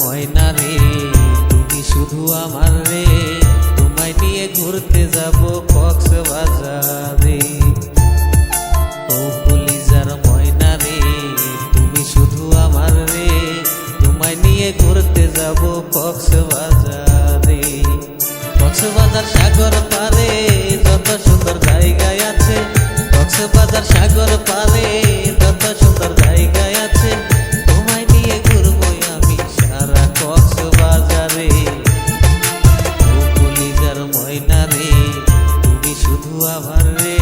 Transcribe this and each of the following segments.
ময়না রে তুমি শুধু আমার রে, তোমায় নিয়ে ঘুরতে যাব কক্সবাজারে। ও কলিজার ময়না রে তুমি শুধু আমার রে, তোমায় নিয়ে ঘুরতে যাব কক্সবাজারে। কক্সবাজার সাগর পারে যত সুন্দর জায়গায় আছে, কক্সবাজার সাগর পারে যত সুন্দর জায়গায় আছে, তোমায় নিয়ে ঘুরবো আমি সারা কক্সবাজারে। ও কলিজার ময়না রে তুমি শুধু আমার রে,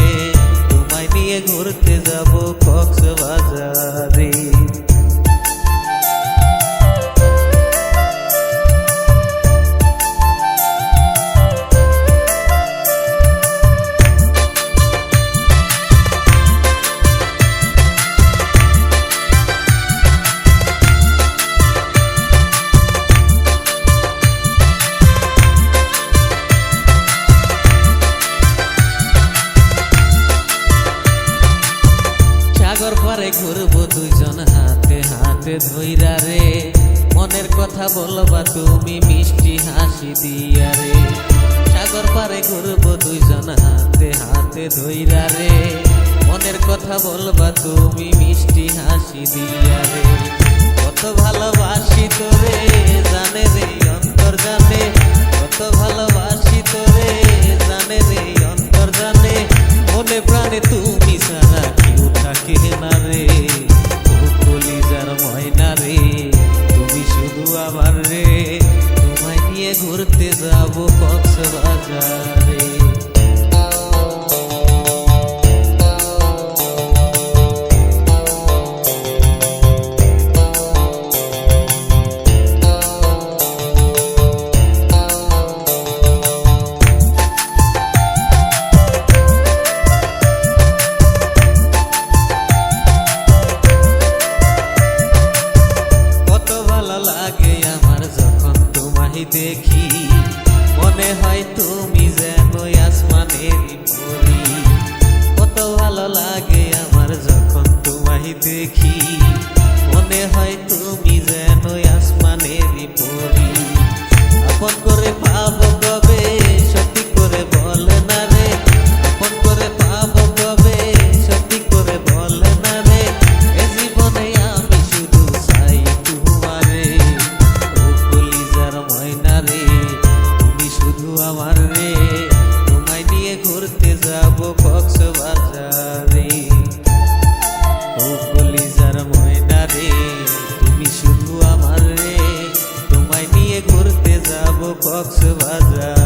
তোমায় নিয়ে ঘুরতে যাব কক্সবাজারে। সাগর পারে ঘুরবো দুইজন হাতে হাতে ধইরা রে, মনের কথা বলবা তুমি মিষ্টি হাসি দিয়া রে। সাগর পারে ঘুরবো দুইজন হাতে হাতে ধইরা রে, মনের কথা বলবা তুমি মিষ্টি হাসি দিয়া রে। কত ভালোবাসি তোরে জানে রে অন্তর জানে, কত ভালোবাসি তোরে জানে রে অন্তর জানে, মনে প্রাণে তুমি ছাড়া কেউ থাকে না রে। ও কলিজার ময়না রে তুমি শুধু আমার রে, তোমায় নিয়ে ঘুরতে যাব কক্সবাজারে। লাগে আমার যখন তোমায় দেখি, মনে হয় তুমি যেন আসমানের পরী। কত ভালো লাগে আমার যখন তোমায় দেখি, মনে হয় তুমি যেন আসমানের পরী। আপন করে পাবো কবে সত্যি করে বল না রে, আপন করে পাবো কবে সত্যি করে বল না রে, এ জীবনে আমি শুধু চাই তোমারে। ও কলিজার ময়না রে তুমি শুধু আমার রে, তোমায় নিয়ে ঘুরতে যাব কক্সবাজারে। ও কলিজার ময়না রে তুমি শুধু আমার রে, তোমায় নিয়ে ঘুরতে যাব কক্সবাজার।